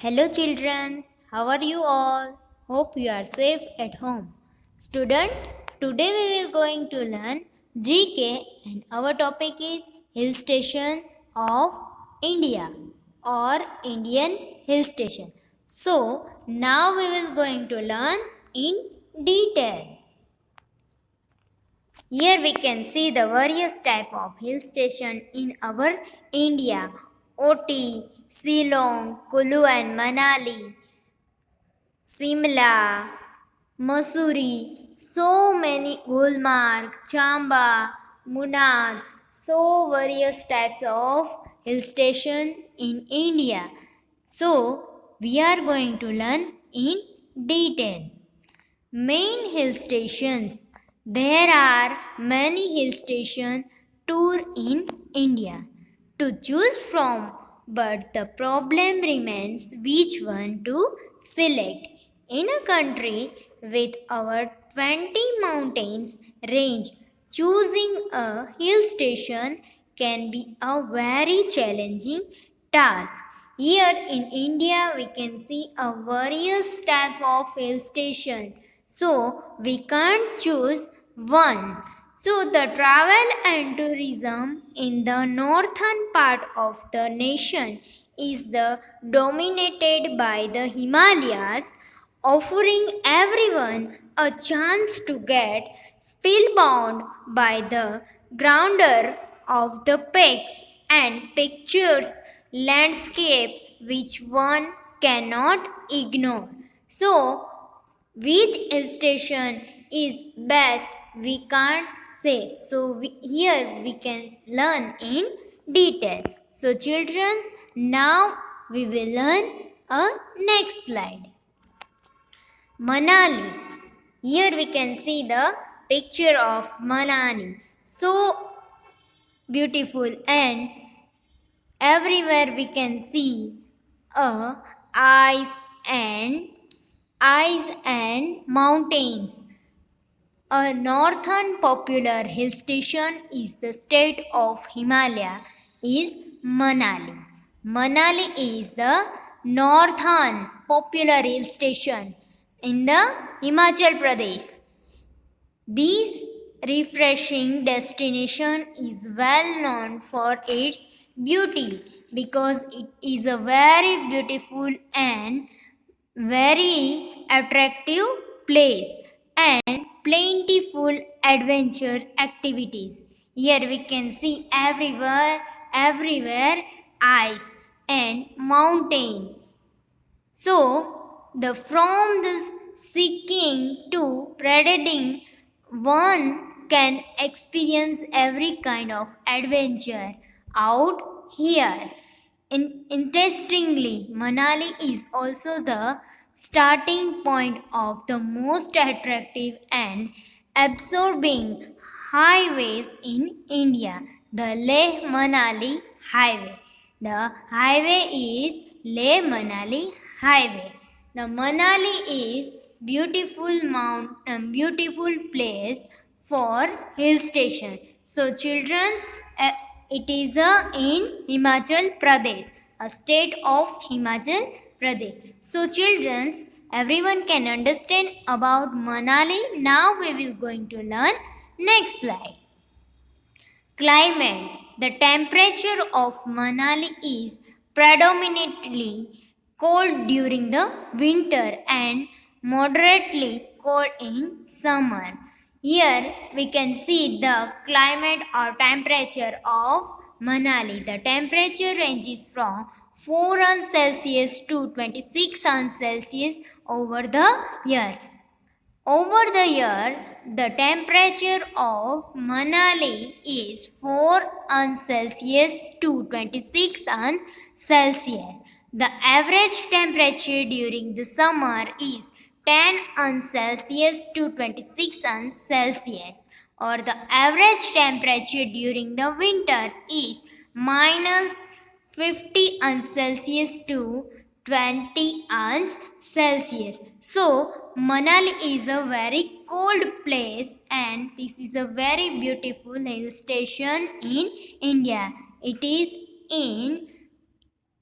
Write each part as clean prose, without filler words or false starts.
Hello children, how are you all? Hope you are safe at home. Student, today we will going to learn GK and our topic is Hill Station of India or Indian Hill Station. So, now we will going to learn in detail. Here we can see the various type of hill station in our India. Oti, Shillong, Kulu and Manali, Simla, Mussoorie, so many Gulmarg, Chamba, Munnar, so various types of hill station in India. So we are going to learn in detail. Main hill stations. There are many hill station tour in India to choose from, but the problem remains which one to select. In a country with over 20 mountains range, choosing a hill station can be a very challenging task. Here in India, we can see a various type of hill station. So we can't choose one. So the travel and tourism in the northern part of the nation is the dominated by the Himalayas, offering everyone a chance to get spellbound by the grandeur of the peaks and pictures landscape which one cannot ignore. So, which hill station is best we can't say. So, here we can learn in detail. So, children, now we will learn a next slide. Manali. Here we can see the picture of Manali. So beautiful, and everywhere we can see a and ice and mountains. A northern popular hill station is the state of Himalaya is Manali. Manali is the northern popular hill station in the Himachal Pradesh. This refreshing destination is well known for its beauty because it is a very beautiful and very attractive place and plentiful adventure activities. Here we can see everywhere ice and mountain. So, from this seeking to predating, one can experience every kind of adventure out here. Interestingly, Manali is also the starting point of the most attractive and absorbing highways in India, the Leh Manali Highway. The highway is Leh Manali Highway. The Manali is beautiful place for hill station. So children's it is in Himachal Pradesh, a state of Himachal Pradesh. So children's everyone can understand about Manali. Now we will going to learn next slide. Climate. The temperature of Manali is predominantly cold during the winter and moderately cold in summer. Here we can see the climate or temperature of Manali. The temperature ranges from 4 on Celsius to 26 on Celsius over the year. Over the year, the temperature of Manali is 4 on Celsius to 26 on Celsius. The average temperature during the summer is 10 on Celsius to 26 on Celsius, or the average temperature during the winter is minus 50 on Celsius to 20 on Celsius. So, Manali is a very cold place and this is a very beautiful hill station in India. It is in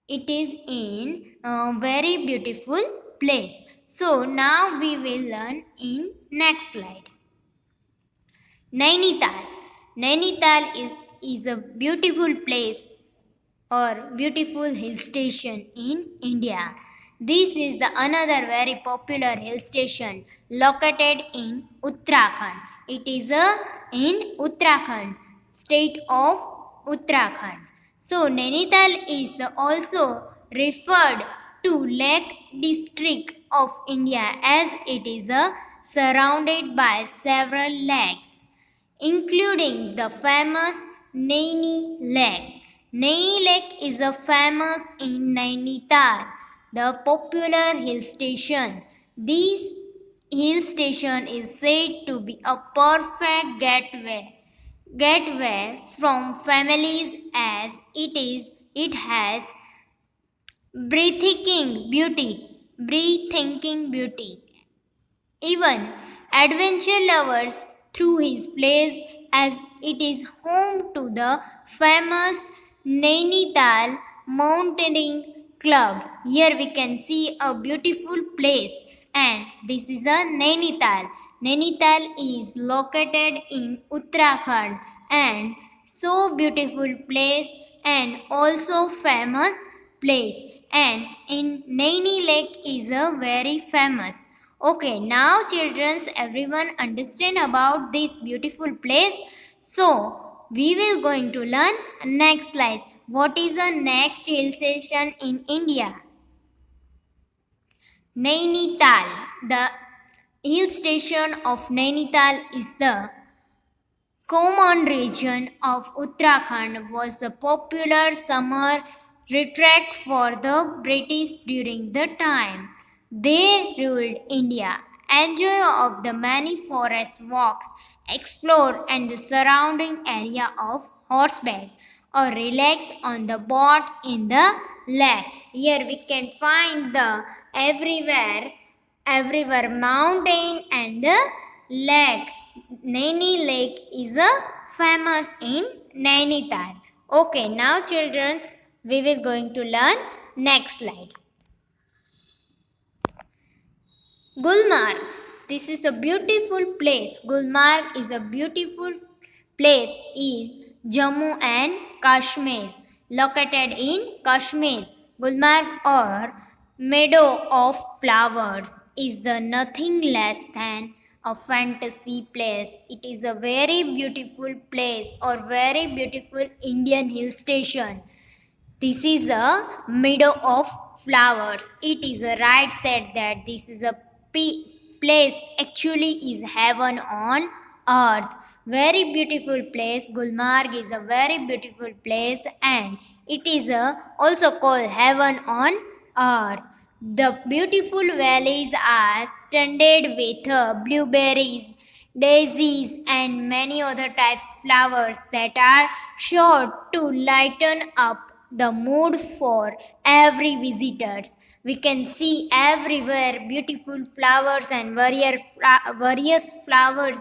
It is in a very beautiful place. So now we will learn in next slide. Nainital. Nainital is a beautiful place or beautiful hill station in India. This is the another very popular hill station located in Uttarakhand. It is in Uttarakhand, state of Uttarakhand. So Nainital is also referred to Lake District of India as it is surrounded by several lakes including the famous Naini Lake. Naini Lake is a famous in Nainital, the popular hill station. This hill station is said to be a perfect gateway from families as it has breathtaking beauty even adventure lovers through his place as it is home to the famous Nainital Mountaineering Club. Here we can see a beautiful place and this is a Nainital. Nainital is located in Uttarakhand and so beautiful place and also famous place and in Naini Lake is a very famous. Okay, now children, everyone understand about this beautiful place. So, we will going to learn next slide. What is the next hill station in India? Nainital. The hill station of Nainital is the Kumaon region of Uttarakhand was a popular summer retreat for the British during the time they ruled India. Enjoy of the many forest walks, explore and the surrounding area of horseback or relax on the boat in the lake. Here we can find the everywhere mountain and the lake. Naini Lake is a famous in Nainital. Okay, now children, we will going to learn next slide. Gulmarg. This is a beautiful place. Gulmarg is a beautiful place in Jammu and Kashmir, located in Kashmir. Gulmarg or Meadow of Flowers is the nothing less than a fantasy place. It is a very beautiful place or very beautiful Indian hill station. This is a meadow of flowers. It is a right said that this is a place actually is heaven on earth. Very beautiful place. Gulmarg is a very beautiful place and it is also called heaven on earth. The beautiful valleys are studded with blueberries, daisies and many other types flowers that are sure to lighten up the mood for every visitors. We can see everywhere beautiful flowers and various flowers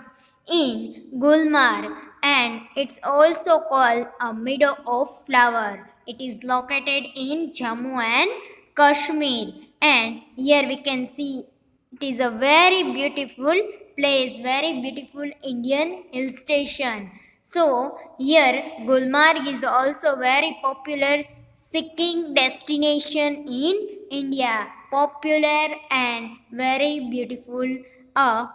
in Gulmarg and it's also called a meadow of flower. It is located in Jammu and Kashmir and here we can see it is a very beautiful place, very beautiful Indian hill station. So, here Gulmarg is also very popular skiing destination in India. Popular and very beautiful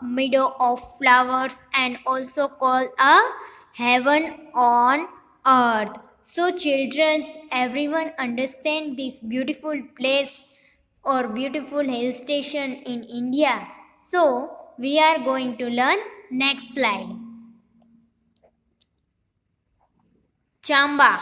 meadow of flowers and also called a heaven on earth. So, children, everyone understand this beautiful place or beautiful hill station in India. So, we are going to learn next slide. Chamba.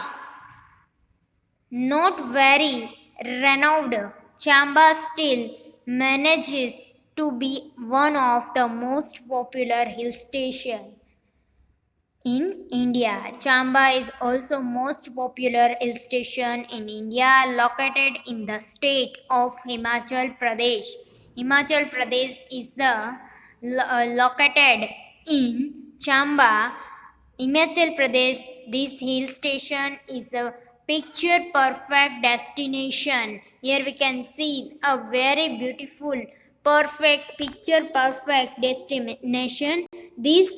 Not very renowned, Chamba still manages to be one of the most popular hill stations in India. Chamba is also most popular hill station in India located in the state of Himachal Pradesh. Himachal Pradesh is located in Chamba. Himachal Pradesh, this hill station is picture perfect destination. Here we can see a very beautiful, perfect, picture perfect destination. This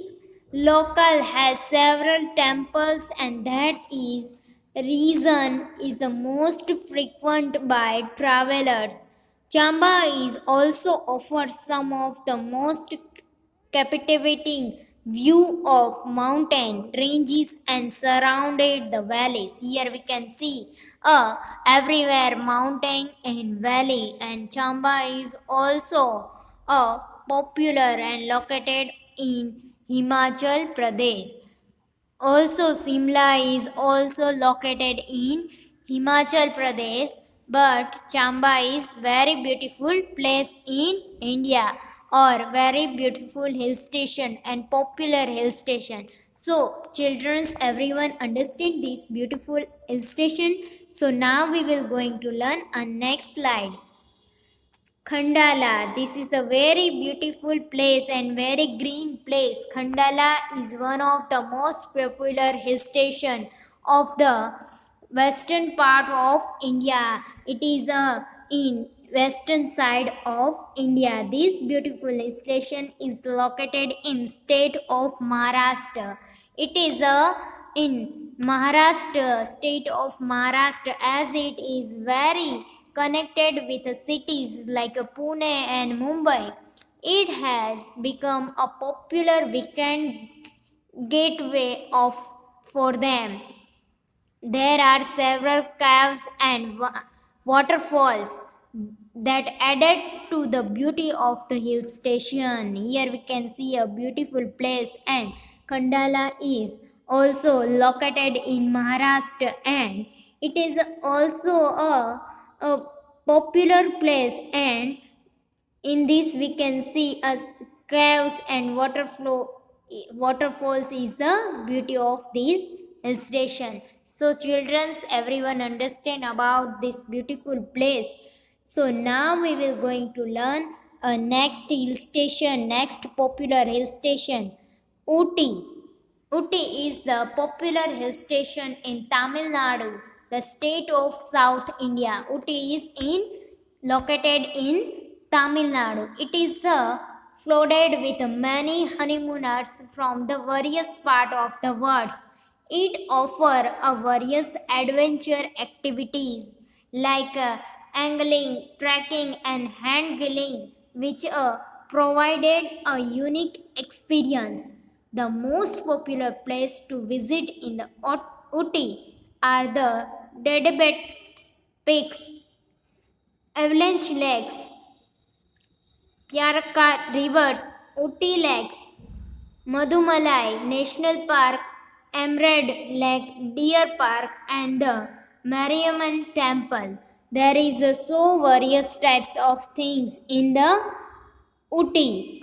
local has several temples, and that is reason is the most frequent by travelers. Chamba is also offers some of the most captivating view of mountain ranges and surrounded the valleys. Here we can see everywhere mountain and valley, and Chamba is also popular and located in Himachal Pradesh. Also, Simla is also located in Himachal Pradesh, but Chamba is very beautiful place in India or very beautiful hill station and popular hill station. So, childrens, everyone understand this beautiful hill station. So now we will going to learn a next slide. Khandala. This is a very beautiful place and very green place. Khandala is one of the most popular hill station of the western part of India. It is in western side of India. This beautiful hill station is located in state of Maharashtra. It is in Maharashtra, state of Maharashtra, as it is very connected with cities like Pune and Mumbai. It has become a popular weekend gateway of for them. There are several caves and waterfalls that added to the beauty of the hill station. Here we can see a beautiful place, and Khandala is also located in Maharashtra, and it is also a popular place, and in this we can see as caves and waterfalls is the beauty of this hill station. So childrens, everyone understand about this beautiful place. So now we will going to learn a next hill station, next popular hill station, Ooty. Ooty is the popular hill station in Tamil Nadu, the state of South India. Ooty is located in Tamil Nadu. It is flooded with many honeymooners from the various part of the world. It offers various adventure activities like angling, trekking, and hand grilling, which provided a unique experience. The most popular place to visit in the Ooty are the Dedabet Peaks, Avalanche Lakes, Pyaraka Rivers, Ooty Lakes, Madumalai National Park, Emerald Lake Deer Park, and the Mariamman Temple. There is so various types of things in the Ooty.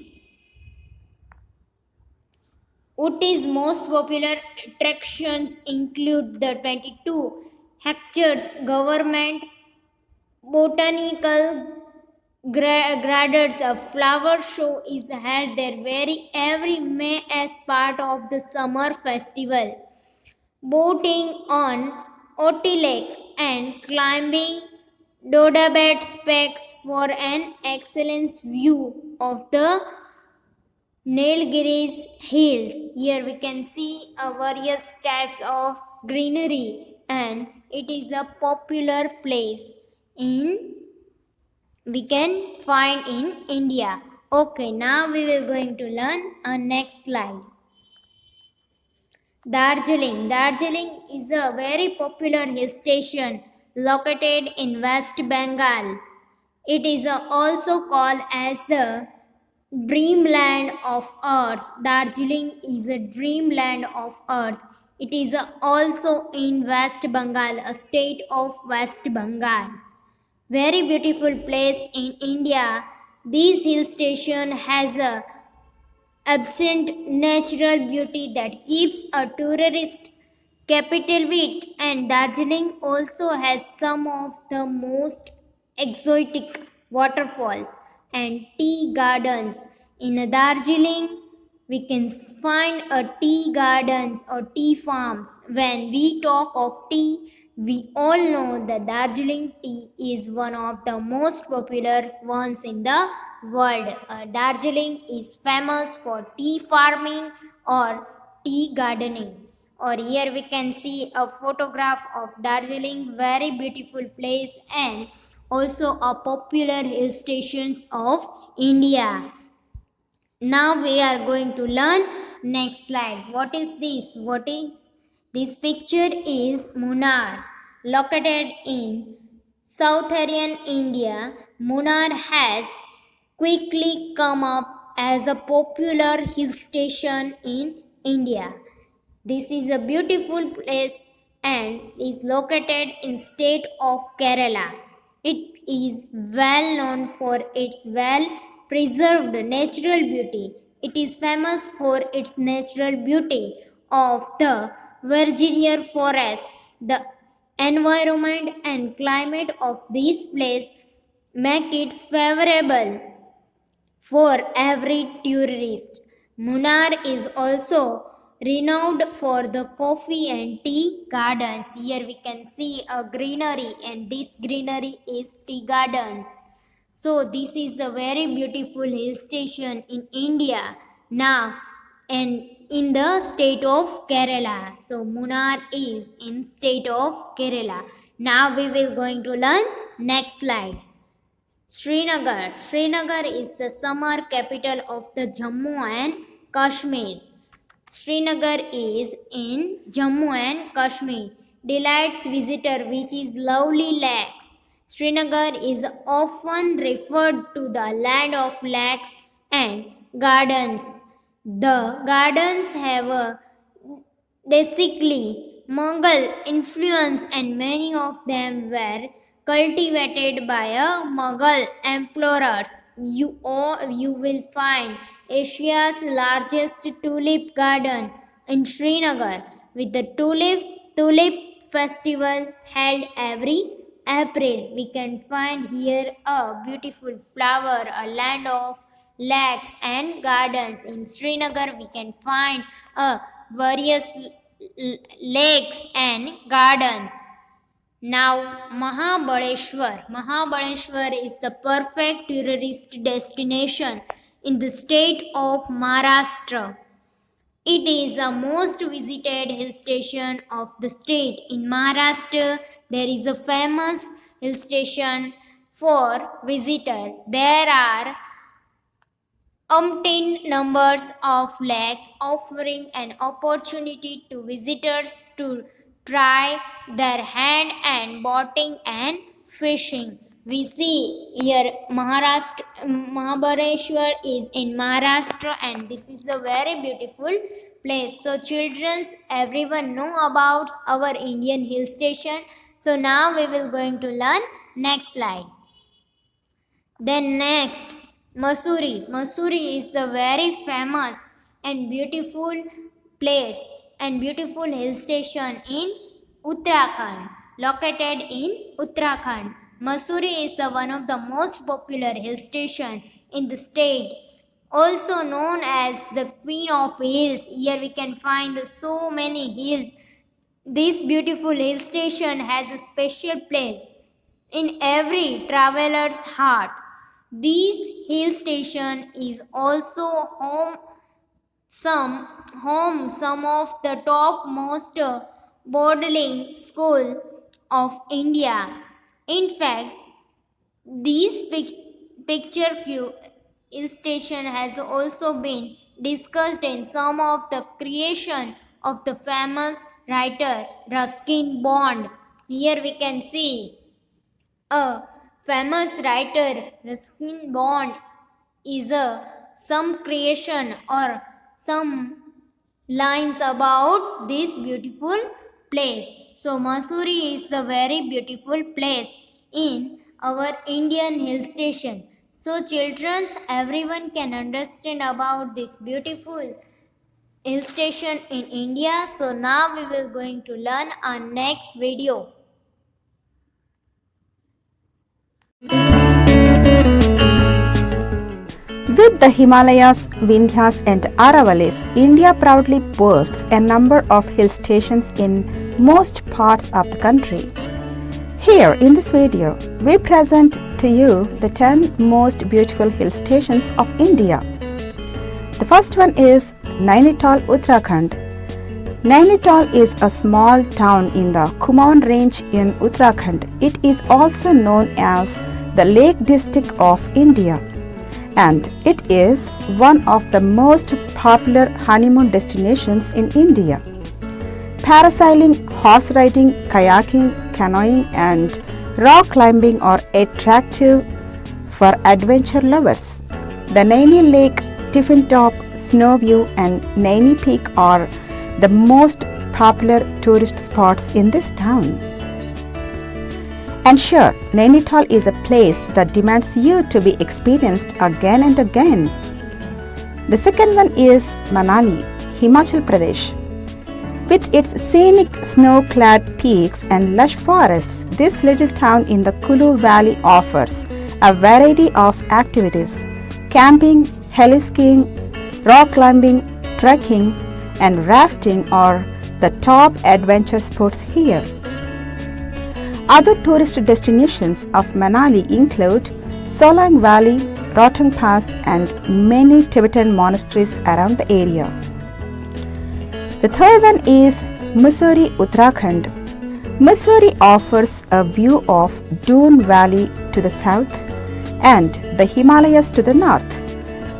Ooty's most popular attractions include the 22 hectares government botanical gardens. A flower show is held there every May as part of the summer festival. Boating on Ooty Lake and climbing Dodabet Peaks for an excellent view of the Nilgiris Hills. Here we can see various types of greenery, and it is a popular place in we can find in India. Okay, now we will going to learn a next slide. Darjeeling. Darjeeling is a very popular hill station located in West Bengal. It is also called as the Dreamland of Earth. Darjeeling is a dreamland of Earth. It is also in West Bengal, a state of West Bengal. Very beautiful place in India. This hill station has a absent natural beauty that keeps a tourist captivated, and Darjeeling also has some of the most exotic waterfalls and tea gardens. In Darjeeling, we can find a tea gardens or tea farms. When we talk of tea, We all know that Darjeeling tea is one of the most popular ones in the world. Darjeeling is famous for tea farming or tea gardening. Or here we can see a photograph of Darjeeling, very beautiful place and also a popular hill stations of India. Now we are going to learn next slide. What is this? What is this picture is Munnar located in southern India. Munnar has quickly come up as a popular hill station in India. This is a beautiful place and is located in state of Kerala. It is well known for its well preserved natural beauty. It is famous for its natural beauty of the Virginia forest. The environment and climate of this place make it favorable for every tourist. Munnar is also renowned for the coffee and tea gardens. Here we can see a greenery, and this greenery is tea gardens. So this is the very beautiful hill station in India now and in the state of Kerala. So Munnar is in state of Kerala. Now we will going to learn next slide. Srinagar. Srinagar is the summer capital of the Jammu and Kashmir. Srinagar is in Jammu and Kashmir. Delights visitor which is lovely lakes. Srinagar is often referred to the land of lakes and gardens. The gardens have a basically Mughal influence, and many of them were cultivated by a Mughal emperors. You will find Asia's largest tulip garden in Srinagar with the tulip festival held every April. We can find here a beautiful flower, a land of lakes and gardens. In Srinagar, we can find various lakes and gardens. Now, Mahabaleshwar. Mahabaleshwar is the perfect tourist destination in the state of Maharashtra. It is the most visited hill station of the state. In Maharashtra, there is a famous hill station for visitor. There are umpteen numbers of lakes offering an opportunity to visitors to try their hand and boating and fishing. We see here Mahabaleshwar is in Maharashtra, and this is a very beautiful place. So children, everyone know about our Indian hill station. So now we will going to learn next slide. Then next, Mussoorie. Mussoorie is the very famous and beautiful place and beautiful hill station in Uttarakhand, located in Uttarakhand. Mussoorie is the one of the most popular hill station in the state, also known as the Queen of Hills. Here we can find so many hills. This beautiful hill station has a special place in every traveler's heart. This hill station is also some of the topmost boarding school of India. In fact, this picture hill station has also been discussed in some of the creation of the famous writer Ruskin Bond. Here we can see a famous writer Ruskin Bond is some creation or some lines about this beautiful place. So Mussoorie is the very beautiful place in our Indian hill station. So children, everyone can understand about this beautiful hill station in India. So now we will going to learn our next video. With the Himalayas, Vindhyas and Aravalis, India proudly boasts a number of hill stations in most parts of the country. Here in this video, we present to you the 10 most beautiful hill stations of India. The first one is Nainital, Uttarakhand. Nainital is a small town in the Kumaon range in Uttarakhand. It is also known as the Lake District of India, and it is one of the most popular honeymoon destinations in India. Parasailing, horse riding, kayaking, canoeing and rock climbing are attractive for adventure lovers. The Naini Lake, Tiffin Top, Snow View and Naini Peak are the most popular tourist spots in this town. And sure, Nainital is a place that demands you to be experienced again and again. The second one is Manali, Himachal Pradesh. With its scenic snow-clad peaks and lush forests, this little town in the Kulu Valley offers a variety of activities. Camping, heli-skiing, rock climbing, trekking and rafting are the top adventure sports here. Other tourist destinations of Manali include Solang Valley, Rotang Pass and many Tibetan monasteries around the area. The third one is Mussoorie, Uttarakhand. Mussoorie offers a view of Doon Valley to the south and the Himalayas to the north.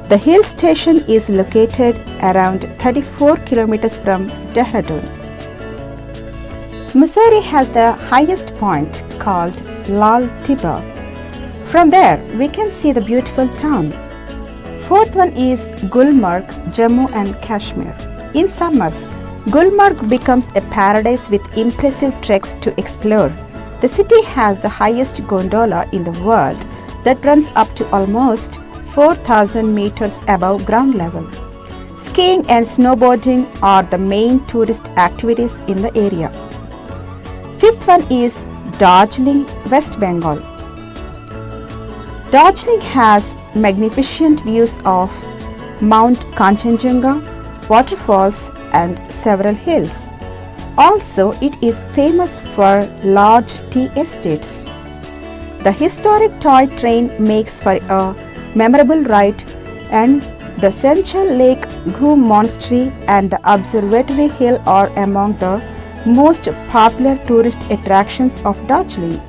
The hill station is located around 34 kilometers from Dehradun. Mussoorie has the highest point called Lal Tiba. From there, we can see the beautiful town. Fourth one is Gulmarg, Jammu and Kashmir. In summers, Gulmarg becomes a paradise with impressive treks to explore. The city has the highest gondola in the world that runs up to almost 4,000 meters above ground level. Skiing and snowboarding are the main tourist activities in the area. Fifth one is Darjeeling, West Bengal. Darjeeling has magnificent views of Mount Kanchenjunga, waterfalls and several hills. Also, it is famous for large tea estates. The historic toy train makes for a memorable ride, and the Senchal Lake Ghu Monastery and the Observatory Hill are among the most popular tourist attractions of Darjeeling.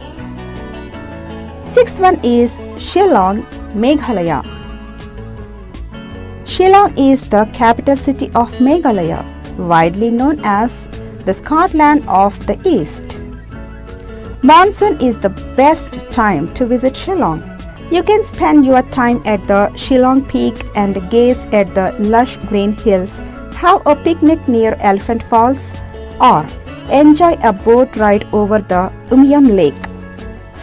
Sixth one is Shillong, Meghalaya. Shillong is the capital city of Meghalaya, widely known as the Scotland of the East. Monsoon is the best time to visit Shillong. You can spend your time at the Shillong Peak and gaze at the lush green hills, have a picnic near Elephant Falls, or enjoy a boat ride over the Umiam Lake.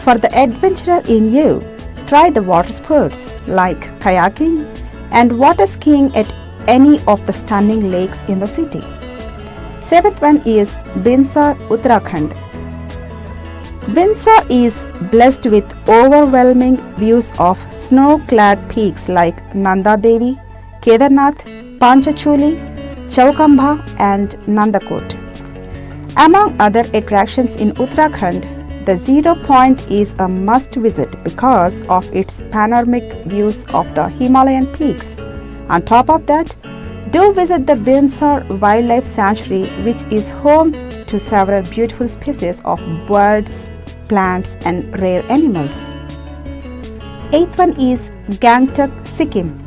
For the adventurer in you, try the water sports like kayaking and water skiing at any of the stunning lakes in the city. Seventh one is Binsar, Uttarakhand. Binsar is blessed with overwhelming views of snow-clad peaks like Nanda Devi, Kedarnath, Panchachuli, Chaukamba and Nandakot. Among other attractions in Uttarakhand, the Zero Point is a must visit because of its panoramic views of the Himalayan peaks. On top of that, do visit the Binsar Wildlife Sanctuary, which is home to several beautiful species of birds, plants and rare animals. Eighth one is Gangtok, Sikkim.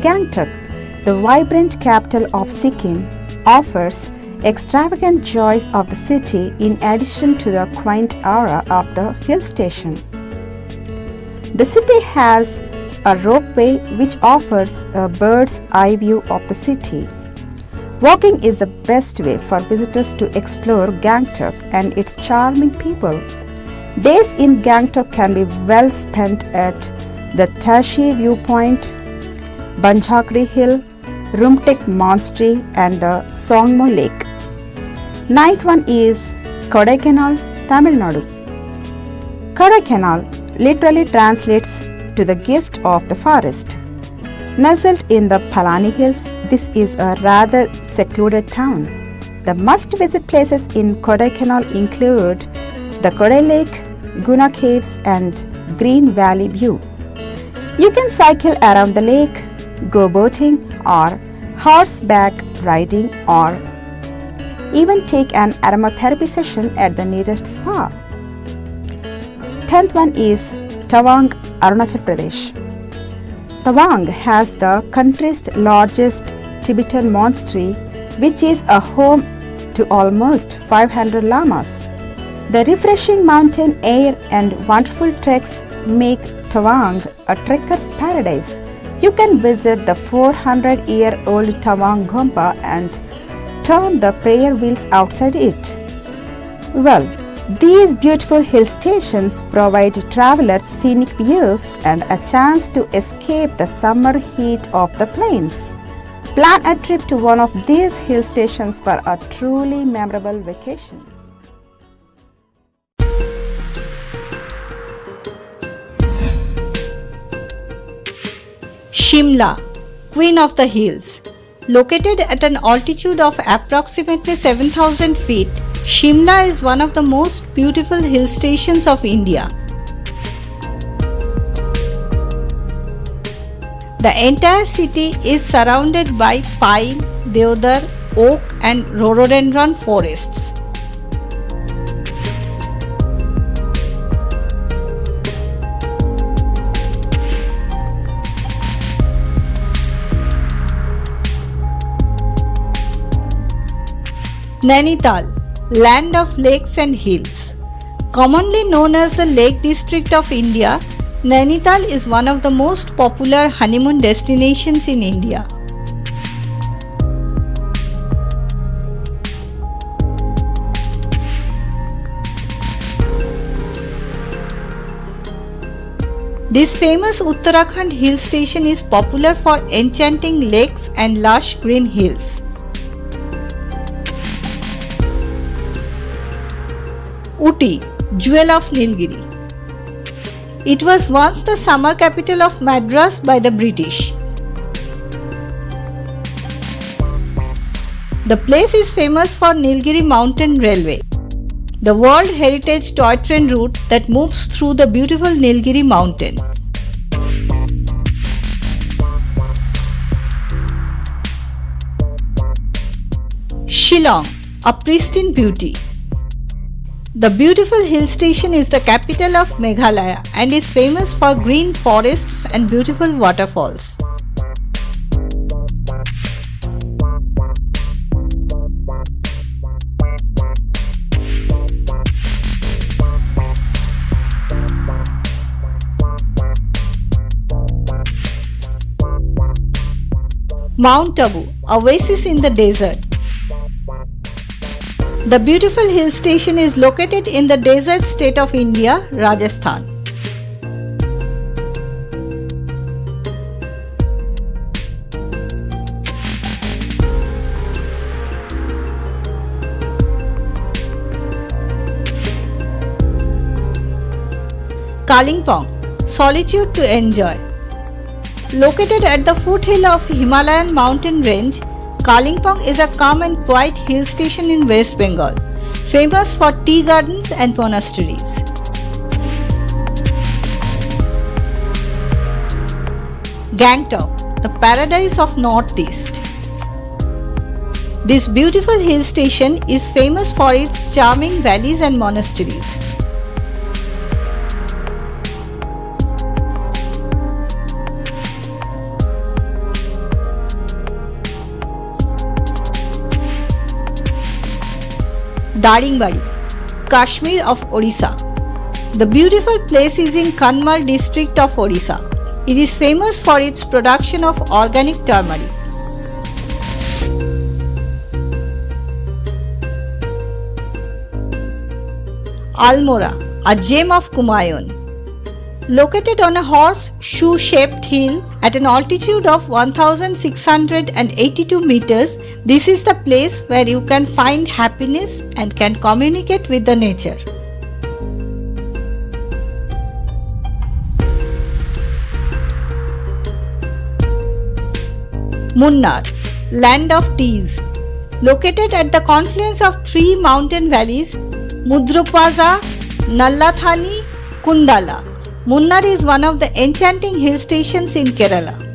Gangtok, the vibrant capital of Sikkim, offers extravagant joys of the city in addition to the quaint aura of the hill station. The city has a ropeway which offers a bird's eye view of the city. Walking is the best way for visitors to explore Gangtok and its charming people. Days in Gangtok can be well spent at the Tashi Viewpoint, Banjhakri Hill, Rumtek Monastery and the Songmo Lake. Ninth one is Kodaikanal, Tamil Nadu. Kodaikanal literally translates to the gift of the forest. Nestled in the Palani Hills, this is a rather secluded town. The must-visit places in Kodaikanal include the Kodai Lake, Guna Caves and Green Valley View. You can cycle around the lake, go boating or horseback riding, or even take an aromatherapy session at the nearest spa. 10th one is Tawang, Arunachal Pradesh. Tawang has the country's largest Tibetan monastery, which is a home to almost 500 lamas. The refreshing mountain air and wonderful treks make Tawang a trekker's paradise. You can visit the 400-year-old Tawang Gompa and turn the prayer wheels outside it. Well, these beautiful hill stations provide travelers scenic views and a chance to escape the summer heat of the plains. Plan a trip to one of these hill stations for a truly memorable vacation. Shimla, Queen of the Hills. Located at an altitude of approximately 7,000 feet, Shimla is one of the most beautiful hill stations of India. The entire city is surrounded by pine, deodar, oak and rhododendron forests. Nainital, land of lakes and hills. Commonly known as the Lake District of India, Nainital is one of the most popular honeymoon destinations in India. This famous Uttarakhand hill station is popular for enchanting lakes and lush green hills. Ooty, Jewel of Nilgiri. It was once the summer capital of Madras by the British. The place is famous for Nilgiri Mountain Railway, the World Heritage toy train route that moves through the beautiful Nilgiri mountain. Shillong, a pristine beauty. The beautiful hill station is the capital of Meghalaya and is famous for green forests and beautiful waterfalls. Mount Abu, oasis in the desert. The beautiful hill station is located in the desert state of India, Rajasthan. Kalimpong, solitude to enjoy. Located at the foothill of Himalayan mountain range, Kalimpong is a calm and quiet hill station in West Bengal, famous for tea gardens and monasteries. Gangtok, the paradise of Northeast. This beautiful hill station is famous for its charming valleys and monasteries. Daringbari, Kashmir of Orissa. The beautiful place is in Kanmal district of Orissa. It is famous for its production of organic turmeric. Almora, a gem of Kumaon. Located on a horseshoe-shaped hill at an altitude of 1682 meters, this is the place where you can find happiness and can communicate with the nature. Munnar, land of teas. Located at the confluence of three mountain valleys, Mudrupaza, Nallathani, Kundala, Munnar is one of the enchanting hill stations in Kerala.